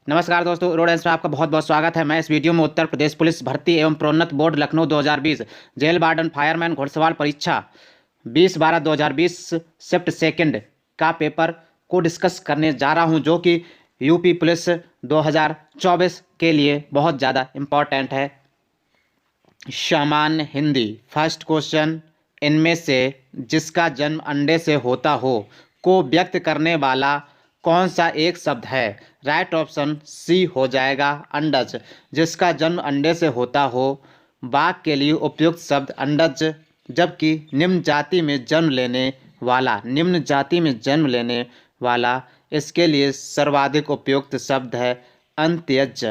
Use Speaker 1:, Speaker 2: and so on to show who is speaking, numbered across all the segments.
Speaker 1: नमस्कार दोस्तों, road and में आपका बहुत बहुत स्वागत है। मैं इस वीडियो में उत्तर प्रदेश पुलिस भर्ती एवं प्रोन्नत board Lucknow 2020 jail warden fireman घुड़सवार परीक्षा 20/12/2020 शिफ्ट सेकंड का पेपर को डिस्कस करने जा रहा हूं, जो कि यूपी पुलिस 2024 के लिए बहुत ज़्यादा इम्पोर्टेंट है। सामान्य हिंदी। फर्स्ट क्वेश्चन, इनमें से जिसका जन्म अंडे से होता हो को व्यक्त करने वाला कौन सा एक शब्द है? राइट ऑप्शन सी हो जाएगा, अंडज। जिसका जन्म अंडे से होता हो, बाघ के लिए उपयुक्त शब्द अंडज, जबकि निम्न जाति में जन्म लेने वाला इसके लिए सर्वाधिक उपयुक्त शब्द है अंत्यज।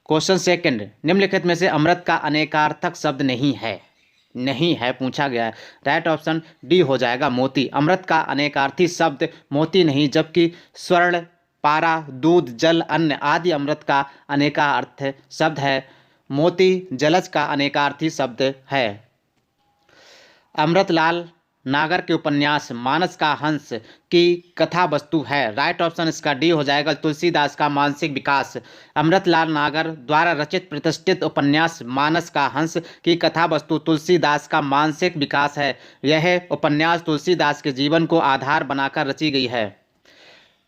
Speaker 1: क्वेश्चन सेकंड, निम्नलिखित में से अमृत का अनेकार्थक शब्द नहीं है पूछा गया है। राइट ऑप्शन डी हो जाएगा, मोती। अमृत का अनेकार्थी शब्द मोती नहीं, जबकि स्वर्ण, पारा, दूध, जल, अन्न आदि अमृत का अनेकार्थ शब्द है। मोती जलज का अनेकार्थी शब्द है। अमृतलाल नागर के उपन्यास मानस का हंस की कथा वस्तु है। राइट ऑप्शन इसका डी हो जाएगा, तुलसीदास का मानसिक विकास। अमृतलाल नागर द्वारा रचित प्रतिष्ठित उपन्यास मानस का हंस की कथा वस्तु तुलसीदास का मानसिक विकास है। यह उपन्यास तुलसीदास के जीवन को आधार बनाकर रची गई है।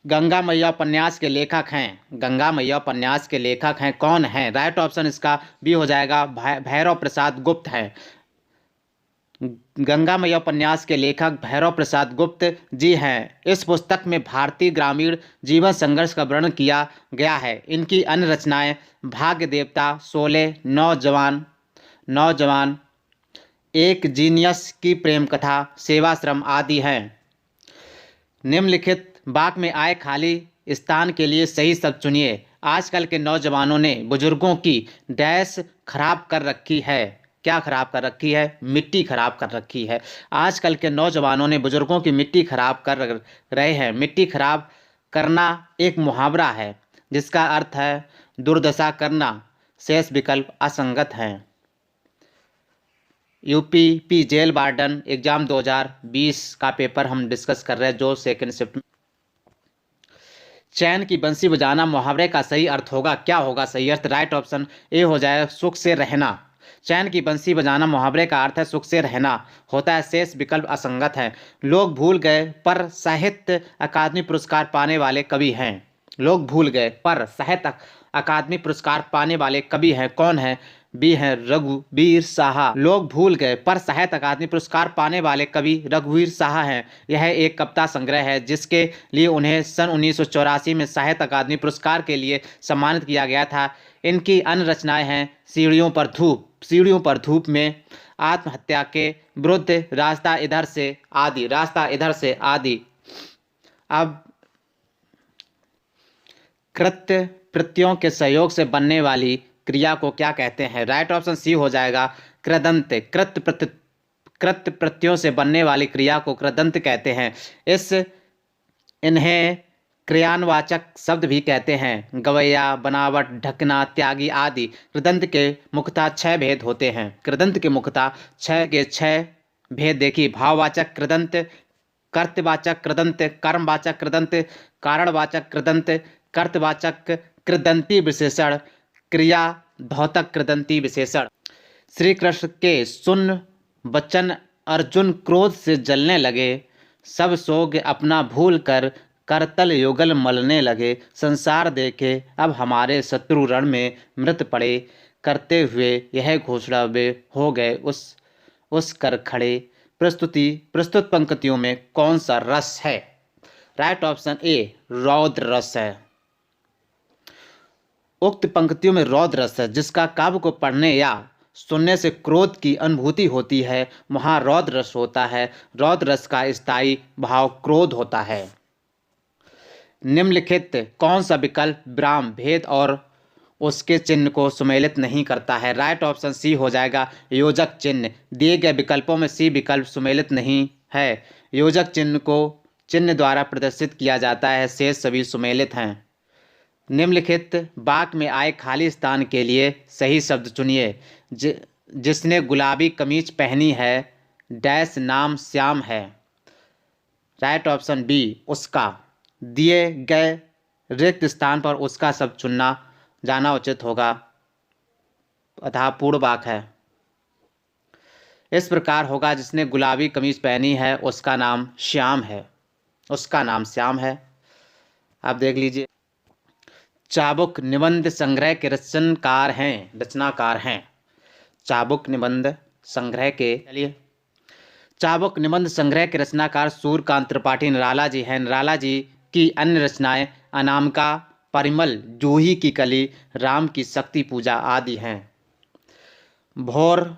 Speaker 1: गंगा मैया उपन्यास के लेखक हैं कौन हैं? राइट ऑप्शन इसका बी हो जाएगा, भैरव प्रसाद गुप्त हैं। गंगा मैया उपन्यास के लेखक भैरव प्रसाद गुप्त जी हैं। इस पुस्तक में भारतीय ग्रामीण जीवन संघर्ष का वर्णन किया गया है। इनकी अन्य रचनाएं भाग्य देवता, शोले, नौजवान, एक जीनियस की प्रेम कथा, सेवाश्रम आदि हैं। निम्नलिखित वाक्य में आए खाली स्थान के लिए सही शब्द चुनिए। आजकल के नौजवानों ने बुजुर्गों की डैश खराब कर रखी है। क्या खराब कर रखी है? मिट्टी खराब कर रखी है। आजकल के नौजवानों ने बुजुर्गों की मिट्टी खराब कर रहे हैं। मिट्टी खराब करना एक मुहावरा है जिसका अर्थ है दुर्दशा करना। शेष विकल्प असंगत हैं। यूपी जेल वार्डन एग्जाम 2020 का पेपर हम डिस्कस कर रहे हैं, जो सेकंड शिफ्ट। चैन की बंसी बजाना मुहावरे का सही अर्थ होगा। क्या होगा सही अर्थ? राइट ऑप्शन ए हो जाएगा, सुख से रहना। चैन की बंसी बजाना मुहावरे का अर्थ है सुख से रहना होता है। शेष विकल्प असंगत हैं। लोग भूल गए पर साहित्य अकादमी पुरस्कार पाने वाले कवि हैं। लोग भूल गए पर साहित्य अकादमी पुरस्कार पाने वाले कवि हैं कौन है? बी है रघुवीर साहा। लोग भूल गए पर साहित्य अकादमी पुरस्कार पाने वाले कवि रघुवीर साहा हैं। यह एक कविता संग्रह है जिसके लिए उन्हें सन 1984 में साहित्य अकादमी पुरस्कार के लिए सम्मानित किया गया था। इनकी अन्य रचनाएं हैं सीढ़ियों पर धूप में, आत्महत्या के विरुद्ध, रास्ता इधर से आदि। अब कृत्य प्रत्ययों के सहयोग से बनने वाली क्रिया को क्या कहते हैं? राइट ऑप्शन सी हो जाएगा, कृदंत। कृत्य प्रत्ययों से बनने वाली क्रिया को कृदंत कहते हैं। इन्हें क्रियानवाचक शब्द भी कहते हैं। गवैया, बनावट, ढकना, त्यागी आदि। कृदंत के मुख्यतः 6 भेद होते हैं। कृदंत के मुख्यतः 6 भेद देखिए। भाववाचक कृदंत, कर्तवाचक कृदंत, कर्मवाचक कृदंत, कारणवाचक कृदंत, कर्तवाचक कृदंती विशेषण, क्रिया द्योतक कृदंती विशेषण। श्री कृष्ण के सुन वचन अर्जुन क्रोध से जलने लगे। सब सोग अपना भूल कर करतल युगल मलने लगे। संसार देखे अब हमारे शत्रु रण में मृत पड़े। करते हुए यह घोषणा वे हो गए उस कर खड़े। प्रस्तुत पंक्तियों में कौन सा रस है? राइट ऑप्शन ए, रौद्र रस है। उक्त पंक्तियों में रौद्र रस है। जिसका काव्य को पढ़ने या सुनने से क्रोध की अनुभूति होती है, वहाँ रौद्र रस होता है। रौद्र रस का स्थायी भाव क्रोध होता है। निम्नलिखित कौन सा विकल्प विराम भेद और उसके चिन्ह को सुमेलित नहीं करता है? राइट ऑप्शन सी हो जाएगा, योजक चिन्ह। दिए गए विकल्पों में सी विकल्प सुमेलित नहीं है। योजक चिन्ह को चिन्ह द्वारा प्रदर्शित किया जाता है, शेष सभी सुमेलित हैं। निम्नलिखित वाक्य में आए खाली स्थान के लिए सही शब्द चुनिए। जिसने गुलाबी कमीज पहनी है डैश नाम श्याम है। राइट ऑप्शन बी, उसका। दिए गए रिक्त स्थान पर उसका शब्द चुनना जाना उचित होगा, अतः पूर्ण वाक है। इस प्रकार होगा, जिसने गुलाबी कमीज पहनी है उसका नाम श्याम है, उसका नाम श्याम है। आप देख लीजिए, चाबुक निबंध संग्रह के रचनाकार हैं। चाबुक निबंध संग्रह के चलिए चाबुक निबंध संग्रह के रचनाकार सूर्यकांत त्रिपाठी निराला जी हैं। निराला जी की अन्य रचनाएं अनामिका, परिमल, जूही की कली, राम की शक्ति पूजा आदि हैं। भोर,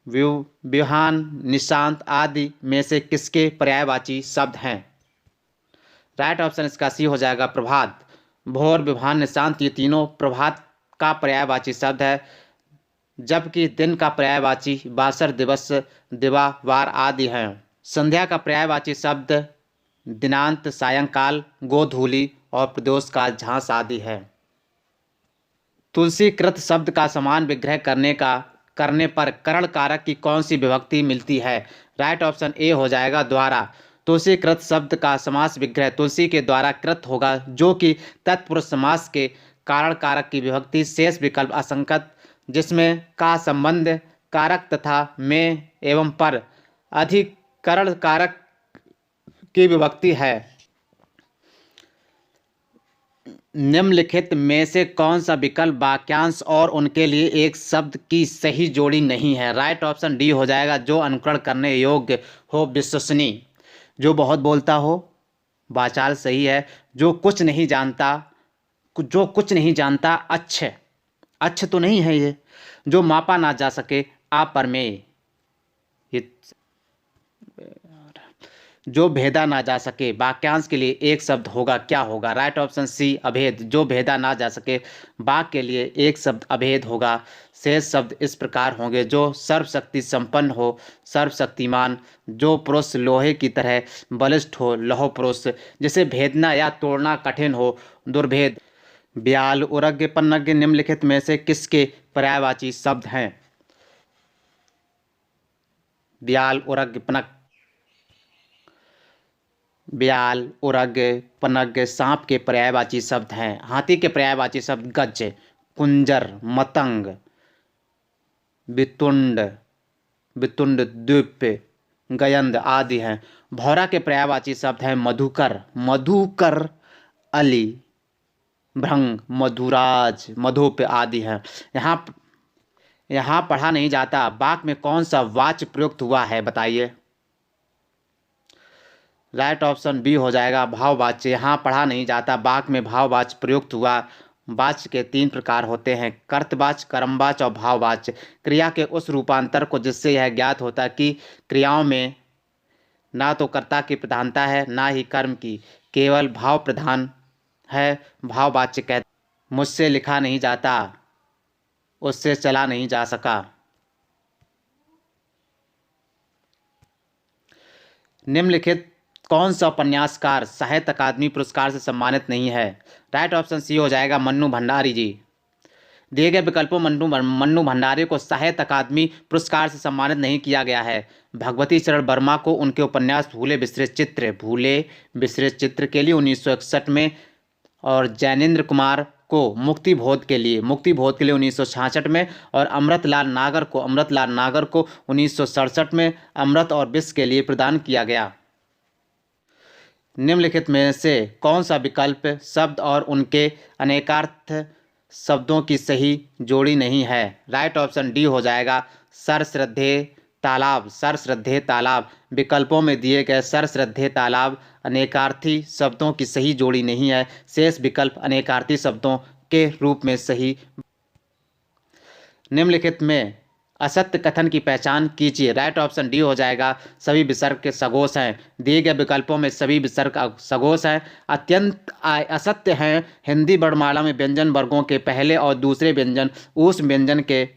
Speaker 1: बिहान, निशांत आदि में से किसके पर्यायवाची शब्द हैं? राइट ऑप्शन इसका सी हो जाएगा, प्रभात। भोर, बिहान, निशांत ये तीनों प्रभात का पर्यायवाची शब्द है, जबकि दिन का पर्यायवाची बासर, दिवस, दिवा, वार आदि हैं। संध्या का पर्यायवाची शब्द दिनांत, सायंकाल, गोधूली और प्रदोष काल, झांस आदि है। तुलसी कृत शब्द का समान विग्रह करने पर करण कारक की कौन सी विभक्ति मिलती है? राइट ऑप्शन ए हो जाएगा, द्वारा। तुलसी कृत शब्द का समास विग्रह तुलसी के द्वारा कृत होगा, जो कि तत्पुरुष समास के कारण कारक की विभक्ति। शेष विकल्प असंगत, जिसमें का संबंध कारक तथा में एवं पर अधिकरण कारक की विभक्ति है। निम्नलिखित में से कौन सा विकल्प वाक्यांश और उनके लिए एक शब्द की सही जोड़ी नहीं है? राइट ऑप्शन डी हो जाएगा, जो अनुकरण करने योग्य हो, विश्वसनीय। जो बहुत बोलता हो, वाचाल सही है। जो कुछ नहीं जानता, अच्छे तो नहीं है ये। जो मापा ना जा सके, अप्रमेय। ये जो भेदा ना जा सके, वाक्यांश के लिए एक शब्द होगा, क्या होगा? राइट ऑप्शन सी, अभेद। जो भेदा ना जा सके, वाक्य के लिए एक शब्द अभेद होगा। शेष शब्द इस प्रकार होंगे, जो सर्वशक्ति संपन्न हो, सर्वशक्तिमान। जो पुरुष लोहे की तरह बलिष्ठ हो, लौह पुरुष। जिसे भेदना या तोड़ना कठिन हो, दुर्भेद। ब्याल, उरग्य, पन्नग्य निम्नलिखित में से किसके पर्यायवाची शब्द हैं? ब्याल, उरग्य, ब्याल, उरग्य, पनग्य सांप के पर्यायवाची शब्द हैं। हाथी के पर्यायवाची शब्द गज, कुंजर, मतंग, वितुंड, द्वीप, गयंद आदि हैं। भौरा के पर्यायवाची शब्द हैं मधुकर, अली, भृंग, मधुराज, मधुप आदि हैं। यहाँ पढ़ा नहीं जाता, वाक्य में कौन सा वाच्य प्रयुक्त हुआ है, बताइए? राइट ऑप्शन बी हो जाएगा, भाववाच्य। यहाँ पढ़ा नहीं जाता, वाक्य में भाववाच्य प्रयुक्त हुआ। वाच्य के 3 प्रकार होते हैं, कर्तवाच्य, कर्मवाच्य और भाववाच्य। क्रिया के उस रूपांतर को जिससे यह ज्ञात होता है कि क्रियाओं में ना तो कर्ता की प्रधानता है, ना ही कर्म की, केवल भाव प्रधान है, भाववाच्य कहते। मुझसे लिखा नहीं जाता, उससे चला नहीं जा सका। निम्नलिखित कौन सा उपन्यासकार साहित्य अकादमी पुरस्कार से सम्मानित नहीं है? राइट ऑप्शन सी हो जाएगा, मन्नू भंडारी जी। दिए गए विकल्पों मन्नू भंडारी को साहित्य अकादमी पुरस्कार से सम्मानित नहीं किया गया है। भगवती चरण वर्मा को उनके उपन्यास भूले बिसरे चित्र के लिए 1961 में, और जैनेन्द्र कुमार को मुक्तिबोध के लिए 1966 में, और अमृतलाल नागर को 1967 में अमृत और विष के लिए प्रदान किया गया। निम्नलिखित में से कौन सा विकल्प शब्द और उनके अनेकार्थ शब्दों की सही जोड़ी नहीं है? राइट ऑप्शन डी हो जाएगा, सरश्रद्धेय तालाब। विकल्पों में दिए गए सरश्रद्धेय तालाब अनेकार्थी शब्दों की सही जोड़ी नहीं है। शेष विकल्प अनेकार्थी शब्दों के रूप में सही। निम्नलिखित में असत्य कथन की पहचान कीजिए। राइट ऑप्शन डी हो जाएगा, सभी विसर्ग के सगोश हैं। दिए गए विकल्पों में सभी विसर्ग सगोश हैं। अत्यंत असत्य हैं हिंदी वर्णमाला में व्यंजन वर्गों के पहले और दूसरे व्यंजन उस व्यंजन के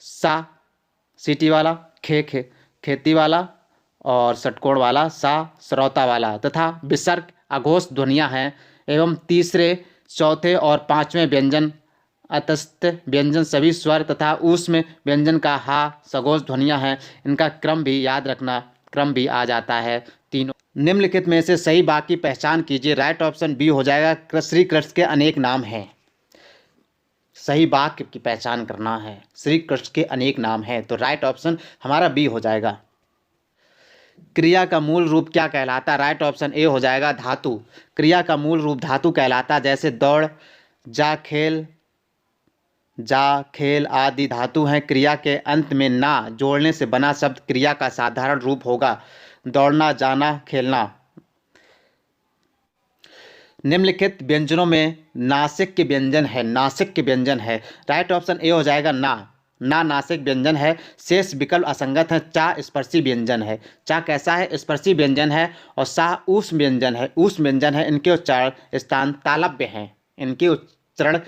Speaker 1: सा सीटी वाला, खेती वाला और षटकोण वाला, सा श्रौता वाला, तथा विसर्ग अघोष ध्वनियाँ हैं। एवं तीसरे, चौथे और पांचवें व्यंजन अतस्त व्यंजन सभी स्वर तथा ऊष्म व्यंजन का हा सगोश ध्वनियाँ हैं। इनका क्रम भी याद रखना, क्रम भी आ जाता है तीनों। निम्नलिखित में से सही वाक्य की पहचान कीजिए। राइट ऑप्शन बी हो जाएगा श्री कृष्ण के अनेक नाम हैं। सही वाक्य की पहचान करना है। श्री कृष्ण के अनेक नाम हैं, तो राइट ऑप्शन हमारा बी हो जाएगा। क्रिया का मूल रूप क्या कहलाता है? राइट ऑप्शन ए हो जाएगा धातु। क्रिया का मूल रूप धातु कहलाता, जैसे दौड़, जा, खेल आदि धातु हैं। क्रिया के अंत में ना जोड़ने से बना शब्द क्रिया का साधारण रूप होगा। दौड़ना, जाना, खेलना। निम्नलिखित व्यंजनों में नासिक के व्यंजन है। नासिक के व्यंजन है। राइट ऑप्शन ए हो जाएगा ना नासिक व्यंजन है। शेष विकल्प असंगत है। चा स्पर्शी व्यंजन है। चा कैसा है? स्पर्शी व्यंजन है। और सा ऊष्म व्यंजन है। ऊष्म व्यंजन है। इनके उच्चारण स्थान तालव्य हैं। इनके उच्चारण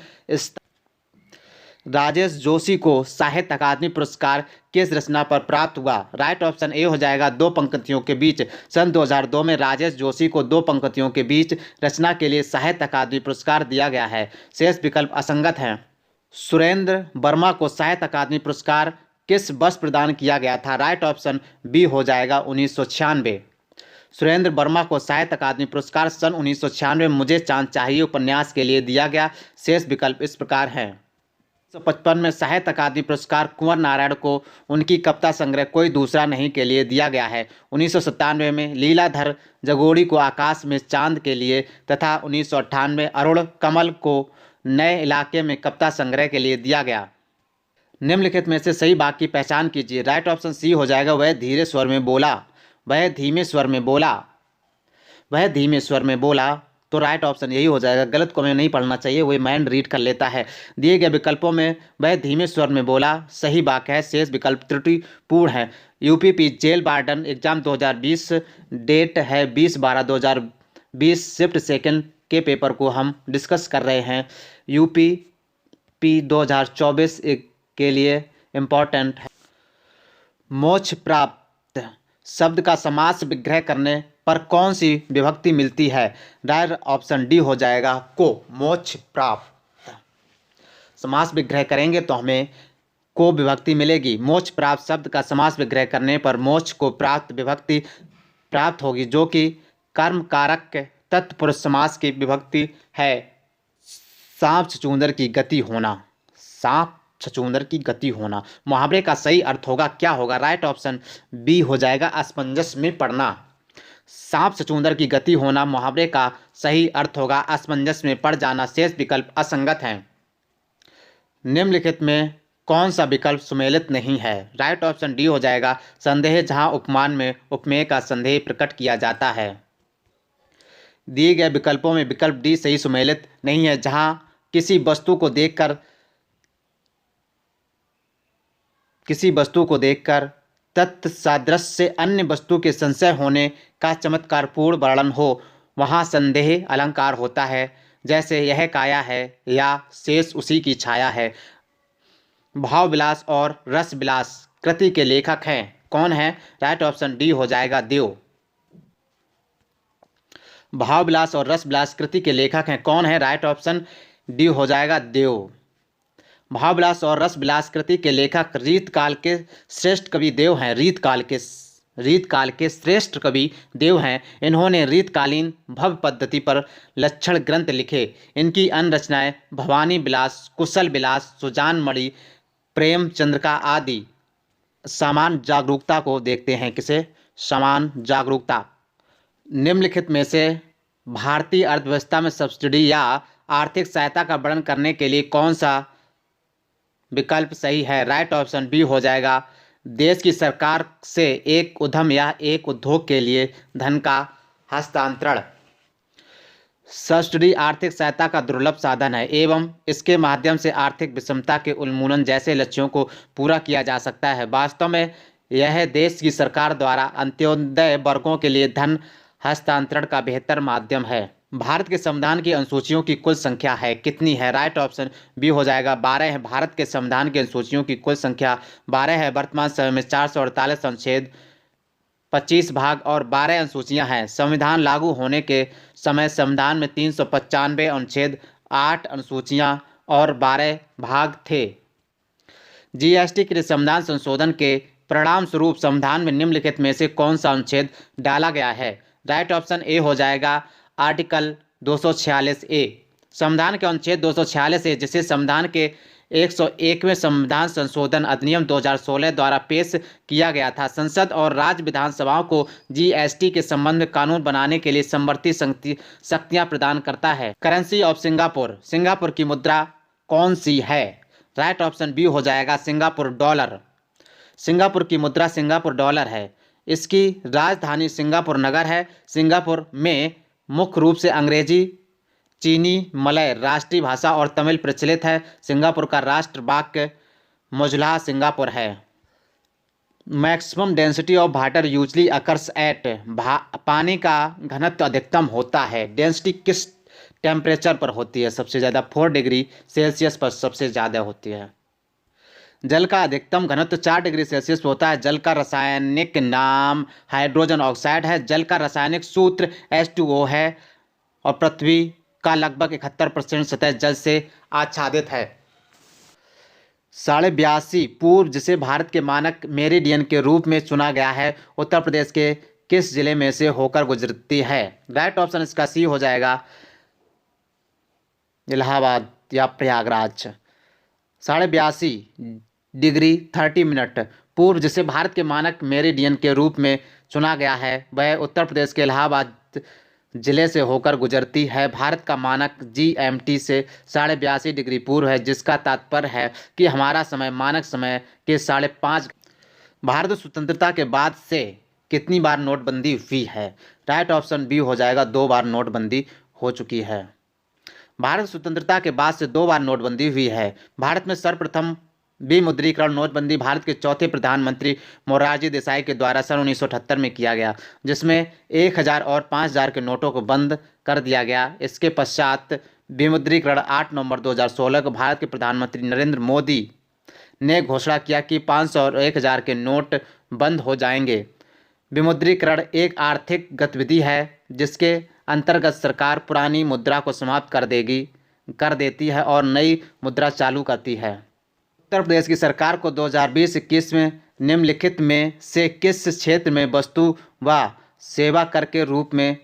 Speaker 1: राजेश जोशी को साहित्य अकादमी पुरस्कार किस रचना पर प्राप्त हुआ? राइट ऑप्शन ए हो जाएगा दो पंक्तियों के बीच। सन 2002 में राजेश जोशी को दो पंक्तियों के बीच रचना के लिए साहित्य अकादमी पुरस्कार दिया गया है। शेष विकल्प असंगत हैं। सुरेंद्र वर्मा को साहित्य अकादमी पुरस्कार किस वर्ष प्रदान किया गया था? राइट ऑप्शन बी हो जाएगा 1996। सुरेंद्र वर्मा को साहित्य अकादमी पुरस्कार सन 1996 मुझे चांद चाहिए उपन्यास के लिए दिया गया। शेष विकल्प इस प्रकार हैं। 1955 में साहित्य अकादमी पुरस्कार कुंवर नारायण को उनकी कविता संग्रह कोई दूसरा नहीं के लिए दिया गया है। 1997 में लीलाधर जगोड़ी को आकाश में चांद के लिए तथा 1998 में अरुण कमल को नए इलाके में कविता संग्रह के लिए दिया गया। निम्नलिखित में से सही वाक्य की पहचान कीजिए। राइट ऑप्शन सी हो जाएगा वह धीरे स्वर में बोला। वह धीमे स्वर में बोला। वह धीमे स्वर में बोला, तो राइट ऑप्शन यही हो जाएगा। गलत को हमें नहीं पढ़ना चाहिए, वही माइंड रीड कर लेता है। दिए गए विकल्पों में वह धीमे स्वर में बोला सही वाक्य है। शेष विकल्प त्रुटिपूर्ण है। UPP jail warden exam 2020, date है 20/12/20। शिफ्ट सेकंड के पेपर को हम डिस्कस कर रहे हैं। यूपीपी 2024 के लिए इम्पोर्टेंट है। मोक्ष प्राप्त शब्द का समास विग्रह करने पर कौन सी विभक्ति मिलती है? राइट ऑप्शन डी हो जाएगा को। मोक्ष प्राप्त समास विग्रह करेंगे तो हमें को विभक्ति मिलेगी। मोक्ष प्राप्त शब्द का समास विग्रह करने पर मोक्ष को प्राप्त विभक्ति प्राप्त होगी, जो कि कर्म कारक तत्पुरुष समास की विभक्ति है। सांप छछूंदर की गति होना। सांप छछूंदर की गति होना। मुहावरे का सही अर्थ होगा क्या होगा? राइट ऑप्शन बी हो जाएगा असमंजस में पड़ना। सांप छछूंदर की गति होना मुहावरे का सही अर्थ होगा असमंजस में पड़ जाना। शेष विकल्प असंगत हैं। निम्नलिखित में कौन सा विकल्प सुमेलित नहीं है? राइट ऑप्शन डी हो जाएगा संदेह, जहां उपमान में उपमेय का संदेह प्रकट किया जाता है। दिए गए विकल्पों में विकल्प डी सही सुमेलित नहीं है, जहां किसी वस्तु को देखकर तत्सादृश्य से अन्य वस्तु के संशय होने का चमत्कारपूर्ण वर्णन हो, वहाँ संदेह अलंकार होता है। जैसे यह काया है या शेष उसी की छाया है। भाव विलास और रस विलास कृति के लेखक हैं कौन है? राइट ऑप्शन डी हो जाएगा देव। भाव विलास और रस विलास कृति के लेखक हैं कौन है? राइट ऑप्शन डी हो जाएगा देव। भाव विलास और रस विलास कृति के लेखक रीत काल के श्रेष्ठ कवि देव हैं। रीत काल के श्रेष्ठ कवि देव हैं। इन्होंने रीतकालीन भव्य पद्धति पर लक्षण ग्रंथ लिखे। इनकी अन्य रचनाएं भवानी विलास, कुशल विलास, सुजान मणि, प्रेम चंद्रिका आदि। समान जागरूकता को देखते हैं। किसे? समान जागरूकता। निम्नलिखित में से भारतीय अर्थव्यवस्था में सब्सिडी या आर्थिक सहायता का वर्णन करने के लिए कौन सा विकल्प सही है? राइट ऑप्शन बी हो जाएगा देश की सरकार से एक उद्यम या एक उद्योग के लिए धन का हस्तांतरण। सब्सिडी आर्थिक सहायता का दुर्लभ साधन है एवं इसके माध्यम से आर्थिक विषमता के उन्मूलन जैसे लक्ष्यों को पूरा किया जा सकता है। वास्तव में यह देश की सरकार द्वारा अंत्योदय वर्गों के लिए धन हस्तांतरण का बेहतर माध्यम है। भारत के संविधान की अनुसूचियों की कुल संख्या है कितनी है? राइट ऑप्शन बी हो जाएगा 12 है। भारत के संविधान की अनुसूचियों की कुल संख्या 12 है। वर्तमान समय में 448 अनुच्छेद, 25 भाग और 12 अनुसूचियां हैं। संविधान लागू होने के समय संविधान में 395 अनुच्छेद, 8 अनुसूचियां और 12 भाग थे। जीएसटी के लिए संविधान संशोधन के परिणाम स्वरूप संविधान में निम्नलिखित में से कौन सा अनुच्छेद डाला गया है? राइट ऑप्शन ए हो जाएगा आर्टिकल 246 ए। संविधान के अनुच्छेद 246 ए, जिसे संविधान के 101वें संविधान संशोधन अधिनियम 2016 द्वारा पेश किया गया था, संसद और राज्य विधानसभाओं को जीएसटी के संबंध में कानून बनाने के लिए समवर्ती शक्तियां प्रदान करता है। करेंसी ऑफ सिंगापुर, सिंगापुर की मुद्रा कौन सी है? राइट ऑप्शन बी हो जाएगा सिंगापुर डॉलर। सिंगापुर की मुद्रा सिंगापुर डॉलर है। इसकी राजधानी सिंगापुर नगर है। सिंगापुर में मुख्य रूप से अंग्रेजी, चीनी, मलय राष्ट्रीय भाषा और तमिल प्रचलित है। सिंगापुर का राष्ट्र वाक्य मौजूदा सिंगापुर है। Maximum density of water usually occurs at, पानी का घनत्व अधिकतम होता है डेंसिटी किस टेम्परेचर पर होती है? सबसे ज़्यादा 4 डिग्री सेल्सियस पर सबसे ज़्यादा होती है। जल का अधिकतम घनत्व 4 डिग्री सेल्सियस होता है। जल का रासायनिक नाम हाइड्रोजन ऑक्साइड है। जल का रासायनिक सूत्र H2O है और पृथ्वी का लगभग 71% सतह जल से आच्छादित है। 82.5 पूर्व, जिसे भारत के मानक मेरिडियन के रूप में चुना गया है, उत्तर प्रदेश के किस जिले में से होकर गुजरती है? राइट ऑप्शन इसका सी हो जाएगा इलाहाबाद या प्रयागराज। 82.5 डिग्री 30 मिनट पूर्व, जिसे भारत के मानक मेरिडियन के रूप में चुना गया है, वह उत्तर प्रदेश के इलाहाबाद जिले से होकर गुजरती है। भारत का मानक GMT से 82.5 डिग्री पूर्व है, जिसका तात्पर्य है कि हमारा समय मानक समय के 5.5। भारत स्वतंत्रता के बाद से कितनी बार नोटबंदी हुई है? राइट ऑप्शन बी हो जाएगा 2 बार नोटबंदी हो चुकी है। भारत स्वतंत्रता के बाद से 2 बार नोटबंदी हुई है। भारत में सर्वप्रथम विमुद्रीकरण नोटबंदी भारत के चौथे प्रधानमंत्री मोरारजी देसाई के द्वारा सन 1978 में किया गया, जिसमें 1000 और 5000 के नोटों को बंद कर दिया गया। इसके पश्चात विमुद्रीकरण 8 नवंबर 2016 को भारत के प्रधानमंत्री नरेंद्र मोदी ने घोषणा किया कि 500 और 1000 के नोट बंद हो जाएंगे। विमुद्रीकरण एक आर्थिक गतिविधि है जिसके अंतर्गत सरकार पुरानी मुद्रा को समाप्त कर देती है और नई मुद्रा चालू करती है। उत्तर प्रदेश की सरकार को 2020-21 में निम्नलिखित में से किस क्षेत्र में वस्तु व सेवा कर के रूप में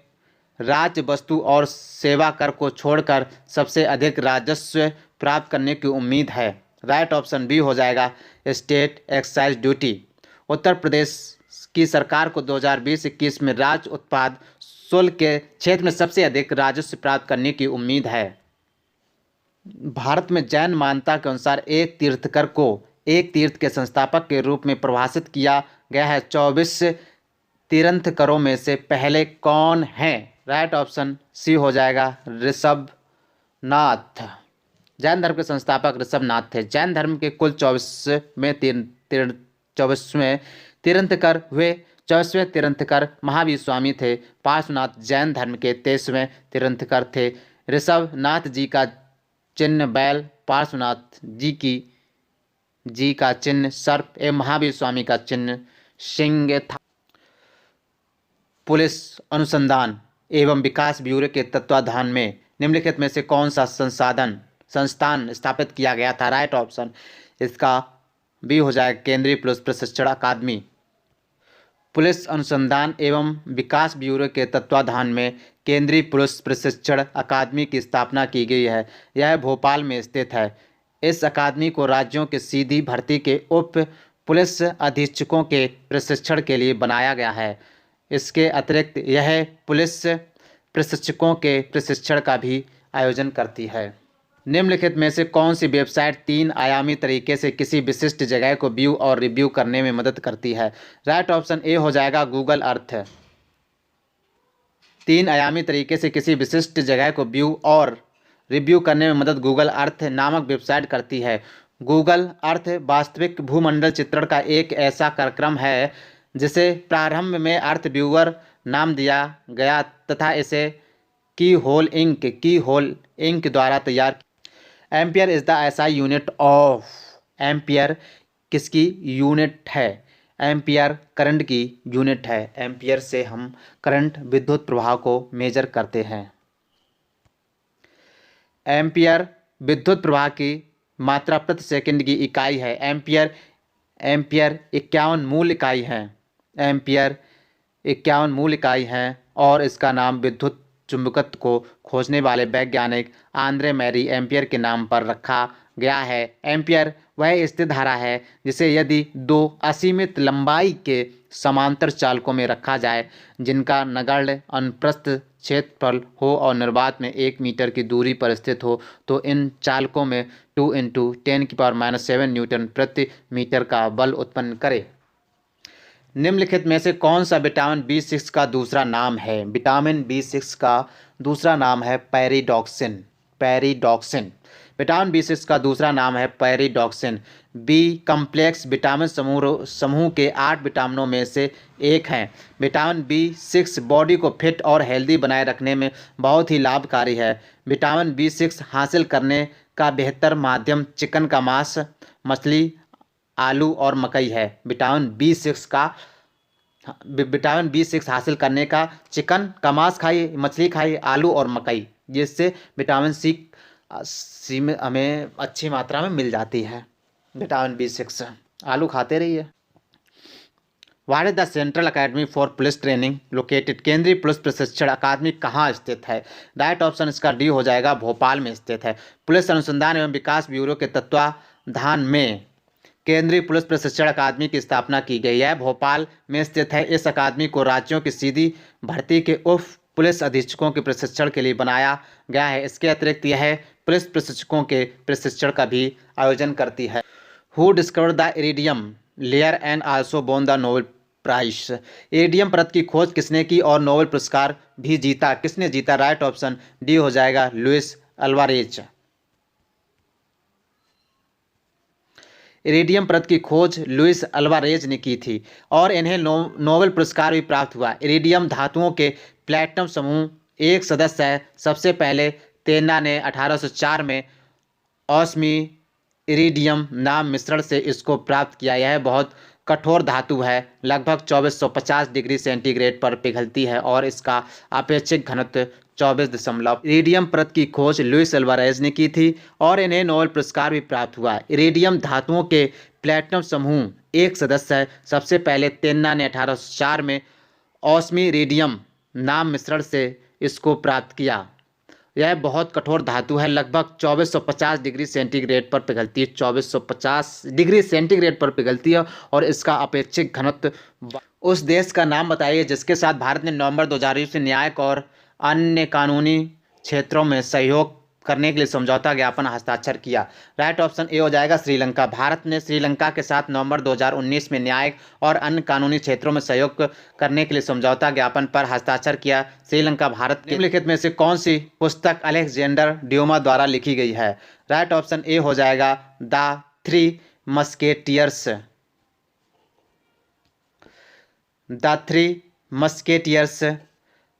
Speaker 1: राज्य वस्तु और सेवा कर को छोड़कर सबसे अधिक राजस्व प्राप्त करने की उम्मीद है? राइट ऑप्शन बी हो जाएगा state excise duty. Uttar Pradesh की सरकार को 2020-21 में राज्य उत्पाद शुल्क के क्षेत्र में सबसे अधिक राजस्व प्राप्त करने की उम्मीद है। भारत में जैन मान्यता के अनुसार एक तीर्थकर को एक तीर्थ के संस्थापक के रूप में परिभाषित किया गया है। 24 तीर्थंकरों में से पहले कौन है? राइट ऑप्शन सी हो जाएगा ऋषभनाथ। जैन धर्म के संस्थापक ऋषभनाथ थे। जैन धर्म के कुल 24वें तीर्थंकर हुए। 24वें तीर्थंकर महावीर स्वामी थे। पार्श्वनाथ जैन धर्म के 23वें तीर्थंकर थे। ऋषभनाथ जी का चिन्ह बैल, पार्श्वनाथ जी का चिन्ह सर्प एवं महावीर स्वामी का चिन्ह सिंह था। पुलिस अनुसंधान एवं विकास ब्यूरो के तत्वाधान में निम्नलिखित में से कौन सा संस्थान स्थापित किया गया था? राइट ऑप्शन इसका बी हो जाएगा केंद्रीय पुलिस प्रशिक्षण अकादमी। पुलिस अनुसंधान एवं विकास ब्यूरो के तत्वाधान में केंद्रीय पुलिस प्रशिक्षण अकादमी की स्थापना की गई है। यह भोपाल में स्थित है। इस अकादमी को राज्यों के सीधी भर्ती के उप पुलिस अधीक्षकों के प्रशिक्षण के लिए बनाया गया है। इसके अतिरिक्त यह पुलिस प्रशिक्षकों के प्रशिक्षण का भी आयोजन करती है। निम्नलिखित में से कौन सी वेबसाइट 3 आयामी तरीके से किसी विशिष्ट जगह को व्यू और रिव्यू करने में मदद करती है? राइट ऑप्शन ए हो जाएगा गूगल अर्थ। 3 आयामी तरीके से किसी विशिष्ट जगह को व्यू और रिव्यू करने में मदद गूगल अर्थ नामक वेबसाइट करती है। गूगल अर्थ वास्तविक भूमंडल चित्रण का एक ऐसा कार्यक्रम है जिसे प्रारंभ में अर्थ व्यूअर नाम दिया गया तथा इसे की होल इंक द्वारा तैयार। Ampere is the SI unit of. Ampere किसकी यूनिट है? एम्पियर करंट की यूनिट है। एम्पियर से हम करंट विद्युत प्रवाह को मेजर करते हैं। एम्पियर विद्युत प्रवाह की मात्रा प्रति सेकंड की इकाई है। एम्पियर 51 मूल इकाई है। एम्पियर 51 मूल इकाई है और इसका नाम विद्युत चुंबकत्व को खोजने वाले वैज्ञानिक आंद्रे मैरी एम्पियर के नाम पर रखा गया है। एम्पियर वह स्थिर धारा है जिसे यदि दो असीमित लंबाई के समांतर चालकों में रखा जाए जिनका नगण्य अनुप्रस्थ क्षेत्रफल हो और निर्वात में 1 मीटर की दूरी पर स्थित हो तो इन चालकों में 2 × 10⁻⁷ न्यूटन प्रति मीटर का बल उत्पन्न करे। निम्नलिखित में से कौन सा विटामिन B6 का दूसरा नाम है? विटामिन B6 का दूसरा नाम है पेरिडॉक्सिन। पेरिडॉक्सिन विटामिन B6 का दूसरा नाम है पेरिडॉक्सिन। बी कम्प्लेक्स विटामिन समूह के 8 विटामिनों में से एक हैं। विटामिन B6 बॉडी को फिट और हेल्दी बनाए रखने में बहुत ही लाभकारी है। विटामिन B6 हासिल करने का बेहतर माध्यम चिकन का मांस, मछली, आलू और मकई है। विटामिन B6 हासिल करने का चिकन का मांस खाइए, मछली खाइए, आलू और मकई, जिससे विटामिन सी में हमें अच्छी मात्रा में मिल जाती है। विटामिन B6 आलू खाते रहिए। What is the central academy for police training located? केंद्रीय पुलिस प्रशिक्षण अकादमी कहाँ स्थित है? राइट ऑप्शन इसका डी हो जाएगा, भोपाल में स्थित है। पुलिस अनुसंधान एवं विकास ब्यूरो के तत्वाधान में केंद्रीय पुलिस प्रशिक्षण अकादमी की स्थापना की गई है, भोपाल में स्थित है। इस अकादमी को राज्यों की सीधी भर्ती के उप पुलिस अधीक्षकों के प्रशिक्षण के लिए बनाया गया है। इसके अतिरिक्त यह पुलिस प्रशिक्षकों के प्रशिक्षण का भी आयोजन करती है। Who discovered the iridium layer and also won the Nobel prize? Iridium परत की खोज किसने की और नोबेल पुरस्कार भी जीता? किसने जीता? राइट ऑप्शन डी हो जाएगा, लुइस अल्वारेज। इरिडियम परत की खोज लुइस अल्वारेज ने की थी और इन्हें नोबेल पुरस्कार भी प्राप्त हुआ। इरिडियम धातुओं के प्लैटिनम समूह एक सदस्य है। सबसे पहले तेना ने 1804 में ऑस्मी इरिडियम नाम मिश्रण से इसको प्राप्त किया। यह बहुत कठोर धातु है, लगभग 2450 डिग्री सेंटीग्रेड पर पिघलती है और इसका अपेक्षिक घनत्व 24 इरिडियम परत की खोज लुइस अल्वारेज ने की थी और इन्हें नोबेल पुरस्कार भी प्राप्त हुआ। इरिडियम धातुओं के प्लैटिनम समूह एक सदस्य है। सबसे पहले तेन्ना ने 1804 में ऑस्मी इरिडियम नाम मिश्रण से इसको प्राप्त किया। यह बहुत कठोर धातु है, लगभग 2450 डिग्री सेंटीग्रेड पर पिघलती है। 2450 डिग्री सेंटीग्रेड पर पिघलती है और इसका अपेक्षिक घनत्व। उस देश का नाम बताइए जिसके साथ भारत ने नवंबर 2020 से न्यायिक और अन्य कानूनी क्षेत्रों में सहयोग करने के लिए समझौता ज्ञापन हस्ताक्षर किया। राइट ऑप्शन ए हो जाएगा, श्रीलंका। भारत ने श्रीलंका के साथ नवंबर 2019 में न्यायिक और अन्य कानूनी क्षेत्रों में सहयोग करने के लिए समझौता ज्ञापन पर हस्ताक्षर किया। श्रीलंका भारत के निम्नलिखित में से कौन सी पुस्तक अलेक्जेंडर ड्यूमा द्वारा लिखी गई है? राइट ऑप्शन ए हो जाएगा, the three musketeers. The three musketeers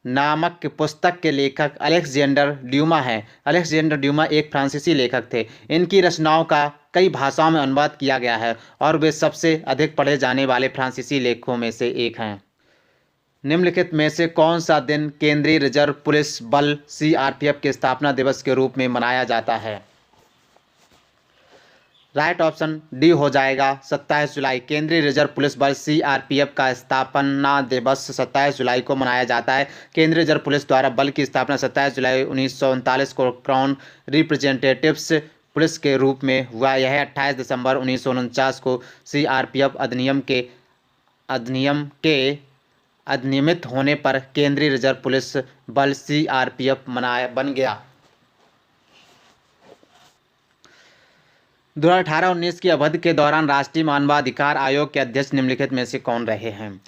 Speaker 1: नामक पुस्तक के लेखक अलेक्जेंडर ड्यूमा हैं। अलेक्जेंडर ड्यूमा एक फ्रांसीसी लेखक थे। इनकी रचनाओं का कई भाषाओं में अनुवाद किया गया है और वे सबसे अधिक पढ़े जाने वाले फ्रांसीसी लेखकों में से एक हैं। निम्नलिखित में से कौन सा दिन केंद्रीय रिजर्व पुलिस बल CRPF के स्थापना दिवस के रूप में मनाया जाता है? राइट ऑप्शन डी हो जाएगा, 27 जुलाई। केंद्रीय रिजर्व पुलिस बल CRPF का स्थापना दिवस 27 जुलाई को मनाया जाता है। केंद्रीय रिजर्व पुलिस द्वारा बल की स्थापना 27 जुलाई 1939 को क्राउन रिप्रेजेंटेटिव्स पुलिस के रूप में हुआ। यह 28 दिसंबर 1949 को CRPF अधिनियम के अधिनियमित होने पर केंद्रीय रिजर्व पुलिस बल CRPF बन गया। 2018-19 की अवधि के दौरान राष्ट्रीय मानवाधिकार आयोग के अध्यक्ष निम्नलिखित में से कौन रहे हैं?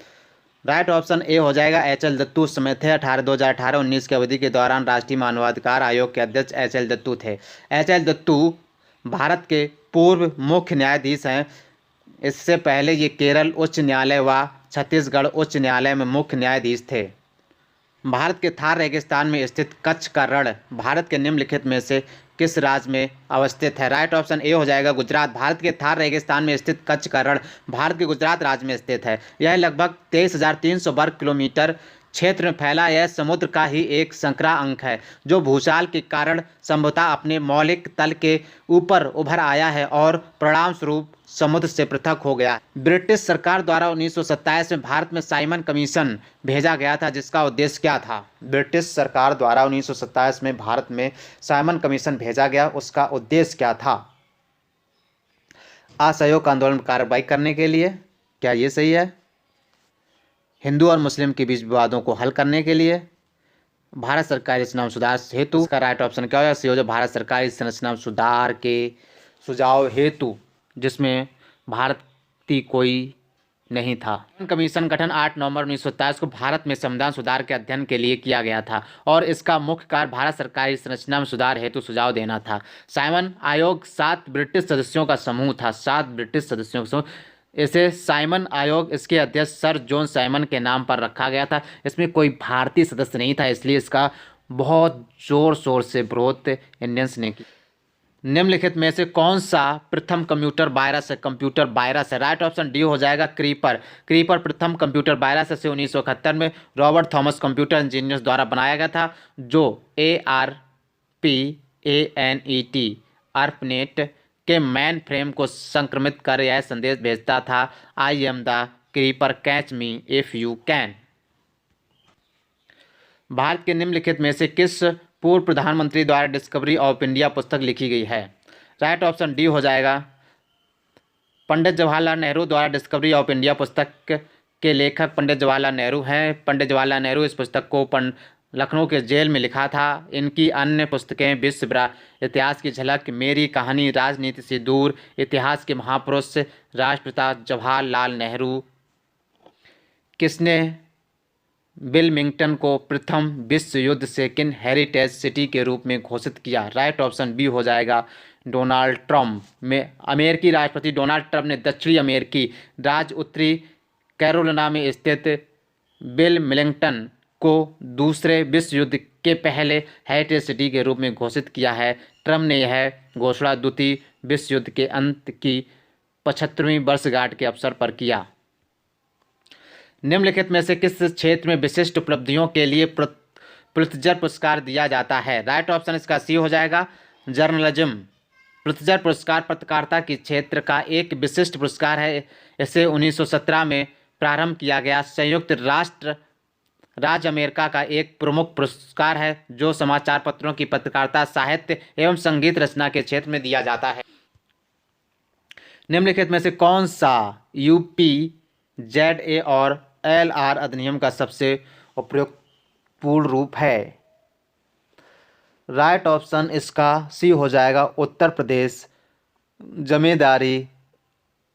Speaker 1: राइट ऑप्शन ए हो जाएगा, HL दत्तू। उस समय थे 2018-19 की अवधि के दौरान राष्ट्रीय मानवाधिकार आयोग के अध्यक्ष HL दत्तू थे। HL दत्तू भारत के पूर्व मुख्य न्यायाधीश हैं। इससे पहले ये केरल उच्च न्यायालय व छत्तीसगढ़ उच्च न्यायालय में मुख्य न्यायाधीश थे। भारत के थार रेगिस्तान में स्थित कच्छ का रण भारत के निम्नलिखित में से किस राज्य में अवस्थित है? राइट ऑप्शन ए हो जाएगा, गुजरात। भारत के थार रेगिस्तान में स्थित कच्छ का रण भारत के गुजरात राज्य में स्थित है। यह लगभग 23,300 वर्ग किलोमीटर क्षेत्र में फैला यह समुद्र का ही एक संकरा अंक है, जो भूचाल के कारण संभवतः अपने मौलिक तल के ऊपर उभर आया है और परिणाम स्वरूप समुद्र से पृथक हो गया। ब्रिटिश सरकार द्वारा 1927 में भारत में साइमन कमीशन भेजा गया था, जिसका उद्देश्य क्या था? ब्रिटिश सरकार द्वारा 1927 में भारत में साइमन कमीशन भेजा गया, उसका उद्देश्य क्या था? असहयोग आंदोलन पर कार्रवाई करने के लिए। क्या ये सही है? हिंदू और मुस्लिम के बीच विवादों को हल करने के लिए। भारत सरकारी संविधान सुधार हेतु। इसका राइट ऑप्शन क्या होगा? सी हो, भारत सरकारी संविधान सुधार के सुझाव हेतु, जिसमें भारतीय कोई नहीं था। कमीशन गठन 8 नवंबर 1927 को भारत में संविधान सुधार के अध्ययन के लिए किया गया था और इसका मुख्य कार्य भारत सरकारी संरचना में सुधार हेतु सुझाव देना था। साइमन आयोग 7 ब्रिटिश सदस्यों का समूह था। 7 ब्रिटिश सदस्यों का समूह। इसे साइमन आयोग, इसके अध्यक्ष सर जॉन साइमन के नाम पर रखा गया था। इसमें कोई भारतीय सदस्य नहीं था, इसलिए इसका बहुत जोर शोर से विरोध इंडियंस ने किया। निम्नलिखित में से कौन सा प्रथम कंप्यूटर वायरस है? कंप्यूटर वायरस है। राइट ऑप्शन डी हो जाएगा, क्रीपर। क्रीपर प्रथम कंप्यूटर वायरस है। 1971 में रॉबर्ट थॉमस कंप्यूटर इंजीनियर्स द्वारा बनाया गया था, जो ARPANET ARPANET के मैन फ्रेम को संक्रमित कर यह संदेश भेजता था, I am the creeper, catch me if you can. Bharat के निम्नलिखित में से किस पूर्व प्रधानमंत्री द्वारा डिस्कवरी ऑफ इंडिया पुस्तक लिखी गई है? राइट ऑप्शन डी हो जाएगा, पंडित जवाहरलाल नेहरू द्वारा डिस्कवरी ऑफ इंडिया पुस्तक के लेखक पंडित जवाहरलाल नेहरू हैं। पंडित जवाहरलाल नेहरू इस पुस्तक को लखनऊ के जेल में लिखा था। इनकी अन्य पुस्तकें विश्व इतिहास की झलक, मेरी कहानी, राजनीति से दूर, इतिहास के महापुरुष, राष्ट्रपिता जवाहरलाल नेहरू। किसने विल्मिंगटन को प्रथम विश्व युद्ध सेकेंड हेरिटेज सिटी के रूप में घोषित किया? राइट ऑप्शन बी हो जाएगा, डोनाल्ड ट्रंप। में अमेरिकी राष्ट्रपति डोनाल्ड ट्रंप ने दक्षिणी अमेरिकी राज्य उत्तरी कैरोलिना में स्थित विल्मिंगटन को दूसरे विश्व युद्ध के पहले हेरिटेज सिटी के रूप में घोषित किया है। ट्रंप ने यह घोषणा द्वितीय विश्व युद्ध के अंत की 75वीं वर्षगांठ के अवसर पर किया। निम्नलिखित में से किस क्षेत्र में विशिष्ट उपलब्धियों के लिए पुलित्जर पुरस्कार दिया जाता है? राइट ऑप्शन इसका सी हो जाएगा, जर्नलिज्म। पुलित्जर पुरस्कार पत्रकारिता के क्षेत्र का एक विशिष्ट पुरस्कार है। इसे 1917 में प्रारंभ किया गया। संयुक्त राज्य अमेरिका का एक प्रमुख पुरस्कार है, जो समाचार पत्रों की पत्रकारिता, साहित्य एवं संगीत रचना के क्षेत्र में दिया जाता है। निम्नलिखित में से कौन सा UPZA और LR अधिनियम का सबसे उपयुक्त पूर्ण रूप है? राइट ऑप्शन इसका सी हो जाएगा, Uttar Pradesh zamindari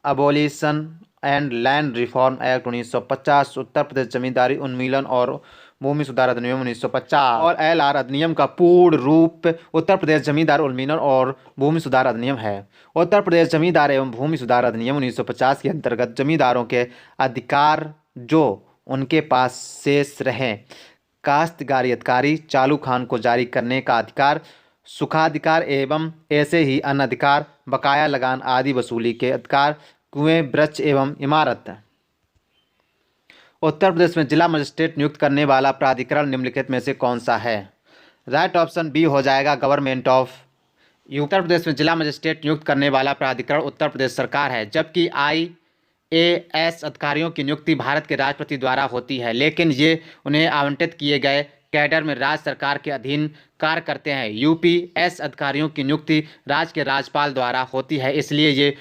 Speaker 1: abolition and land reform act 1950, Uttar Pradesh जमींदारी उन्मूलन और भूमि सुधार अधिनियम 1950। और LR अधिनियम का पूर्ण रूप उत्तर प्रदेश जमींदार उन्मूलन और भूमि सुधार अधिनियम है। उत्तर प्रदेश जमींदार एवं भूमि सुधार अधिनियम 1950 के अंतर्गत जमींदारों के अधिकार जो उनके पास शेष रहे, काश्तकारी अधिकारी, चालू खान को जारी करने का अधिकार, सुखाधिकार एवं ऐसे ही अन्य अधिकार, बकाया लगान आदि वसूली के अधिकार, कुएं, वृक्ष एवं इमारत। उत्तर प्रदेश में जिला मजिस्ट्रेट नियुक्त करने वाला प्राधिकरण निम्नलिखित में से कौन सा है? राइट ऑप्शन बी हो जाएगा, गवर्नमेंट ऑफ। उत्तर प्रदेश में जिला मजिस्ट्रेट नियुक्त करने वाला प्राधिकरण उत्तर प्रदेश सरकार है, जबकि IAS अधिकारियों की नियुक्ति भारत के राष्ट्रपति द्वारा होती है, लेकिन ये उन्हें आवंटित किए गए कैडर में राज्य सरकार के अधीन कार्य करते हैं। UPS अधिकारियों की नियुक्ति राज्य के राज्यपाल द्वारा होती है, इसलिए ये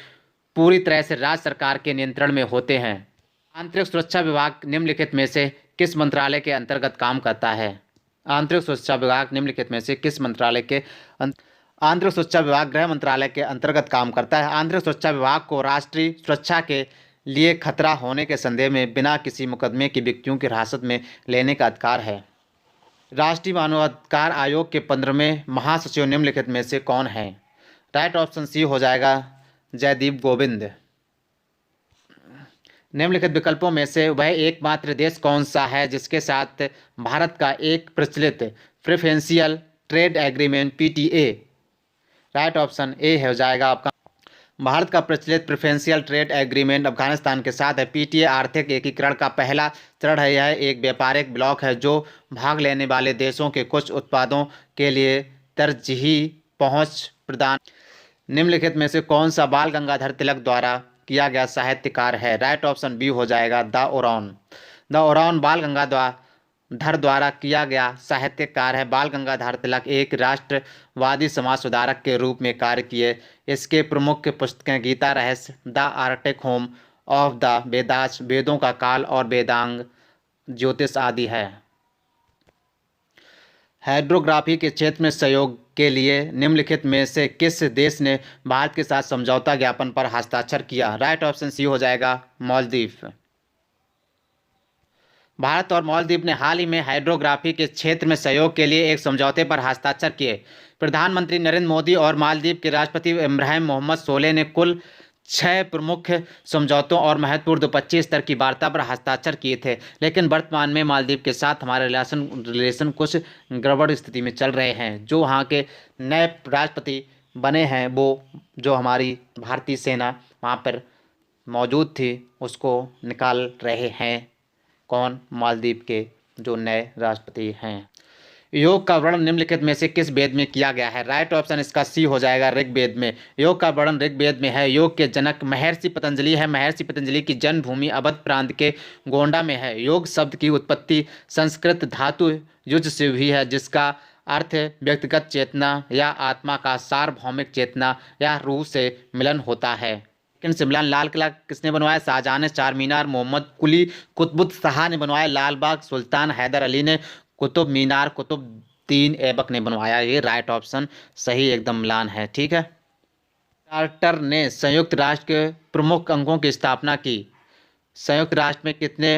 Speaker 1: पूरी तरह से राज्य सरकार के नियंत्रण में होते हैं। आंतरिक सुरक्षा विभाग निम्नलिखित में से किस मंत्रालय के अंतर्गत काम करता है? आंतरिक सुरक्षा विभाग निम्नलिखित में से किस मंत्रालय के आंतरिक सुरक्षा विभाग गृह मंत्रालय के अंतर्गत काम करता है। आंतरिक सुरक्षा विभाग को राष्ट्रीय सुरक्षा के लिए खतरा होने के संदेह में बिना किसी मुकदमे की व्यक्तियों की हिरासत में लेने का अधिकार है। राष्ट्रीय मानवाधिकार आयोग के 15वें महासचिव निम्नलिखित में से कौन है? राइट ऑप्शन सी हो जाएगा, जयदीप गोविंद। निम्नलिखित विकल्पों में से वह एकमात्र देश कौन सा है जिसके साथ भारत का एक प्रचलित preferential trade agreement PTA? Right option A हो जाएगा आपका, भारत का प्रचलित प्रेफरेंशियल ट्रेड एग्रीमेंट अफगानिस्तान के साथ है। पीटीए आर्थिक एकीकरण का पहला चरण है। यह एक व्यापारिक ब्लॉक है जो भाग लेने वाले देशों के कुछ उत्पादों के लिए तरजीही पहुंच प्रदान। निम्नलिखित में से कौन सा बाल गंगाधर तिलक द्वारा किया गया साहित्यकार है? राइट ऑप्शन बी हो जाएगा द ओरान। द ओरान बाल गंगाधर द्वारा किया गया साहित्यकार है। बाल गंगाधर तिलक एक राष्ट्रवादी समाज सुधारक के रूप में कार्य किए। इसके प्रमुख पुस्तकें गीता रहस्य, the Arctic home of the Vedas, वेदों का काल और वेदांग ज्योतिष आदि है। हाइड्रोग्राफी के क्षेत्र में सहयोग के लिए निम्नलिखित में से किस देश ने भारत के साथ समझौता ज्ञापन पर हस्ताक्षर किया? राइट ऑप्शन सी हो जाएगा मालदीव। भारत और मालदीव ने हाल ही में हाइड्रोग्राफी के क्षेत्र में सहयोग के लिए एक समझौते पर हस्ताक्षर किए। प्रधानमंत्री नरेंद्र मोदी और मालदीव के राष्ट्रपति इब्राहिम मोहम्मद सोलेह ने कुल 6 प्रमुख समझौतों और महत्वपूर्ण द्विपक्षीय स्तर की वार्ता पर हस्ताक्षर किए थे, लेकिन वर्तमान में मालदीव के साथ हमारे रिलेशन कुछ गड़बड़ स्थिति में चल रहे हैं। जो वहाँ के नए राष्ट्रपति बने हैं, वो जो हमारी भारतीय सेना वहाँ पर मौजूद थी उसको निकाल रहे हैं। कौन? मालदीव के जो नए राष्ट्रपति हैं। योग का वर्णन निम्नलिखित में से किस वेद में किया गया है? राइट ऑप्शन इसका सी हो जाएगा ऋग्वेद में। योग का वर्णन ऋग्वेद में है। योग के जनक महर्षि पतंजलि है। महर्षि पतंजलि की जन्मभूमि अवध प्रांत के गोंडा में है। योग शब्द की उत्पत्ति संस्कृत धातु युज से हुई है, जिसका अर्थ व्यक्तिगत चेतना या आत्मा का सार्वभौमिक चेतना या रूह से मिलन होता है। लेकिन सिमला लाल किला किसने बनवाया? शाहजहां ने। चार मीनार मोहम्मद कुली कुतुब शाह ने बनवाया। लाल बाग सुल्तान हैदर अली ने। कुतुब मीनार कुतुबुद्दीन ऐबक ने बनवाया। ये राइट ऑप्शन सही एकदम मिलान है। ठीक है। चार्टर ने संयुक्त राष्ट्र के प्रमुख अंगों की स्थापना की। संयुक्त राष्ट्र में कितने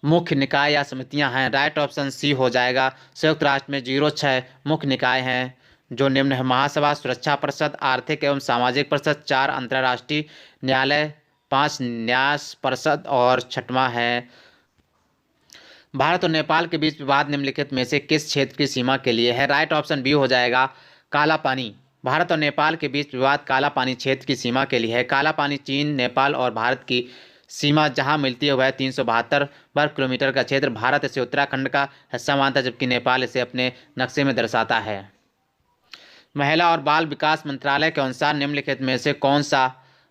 Speaker 1: मुख्य निकाय या समितियां हैं? राइट ऑप्शन सी हो जाएगा। संयुक्त राष्ट्र में 06 मुख्य निकाय हैं जो निम्न है: महासभा, सुरक्षा परिषद, आर्थिक एवं सामाजिक परिषद, 4 अंतर्राष्ट्रीय न्यायालय, 5 न्यास परिषद और 6वां है। भारत और नेपाल के बीच विवाद निम्नलिखित में से किस क्षेत्र की सीमा के लिए है? राइट ऑप्शन बी हो जाएगा काला पानी। भारत और नेपाल के बीच विवाद काला पानी क्षेत्र की सीमा के लिए है। काला पानी चीन, नेपाल और भारत की सीमा जहां मिलती है वह 372 वर्ग किलोमीटर का क्षेत्र। भारत इसे उत्तराखंड का हिस्सा मानता है, जबकि नेपाल इसे अपने नक्शे में दर्शाता है। महिला और बाल विकास मंत्रालय के अनुसार निम्नलिखित में से कौन सा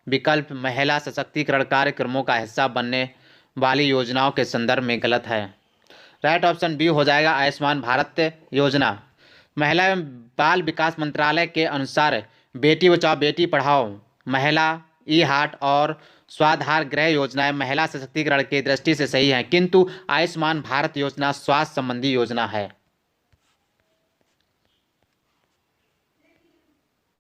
Speaker 1: विकल्प महिला सशक्तिकरण कार्यक्रमों का हिस्सा बनने वाली योजनाओं के संदर्भ में गलत है? राइट ऑप्शन बी हो जाएगा आयुष्मान भारत योजना। महिला एवं बाल विकास मंत्रालय के अनुसार बेटी बचाओ बेटी पढ़ाओ, महिला ई हार्ट और स्वाधार गृह योजनाएं महिला सशक्तिकरण की दृष्टि से सही हैं, किंतु आयुष्मान भारत योजना स्वास्थ्य संबंधी योजना है।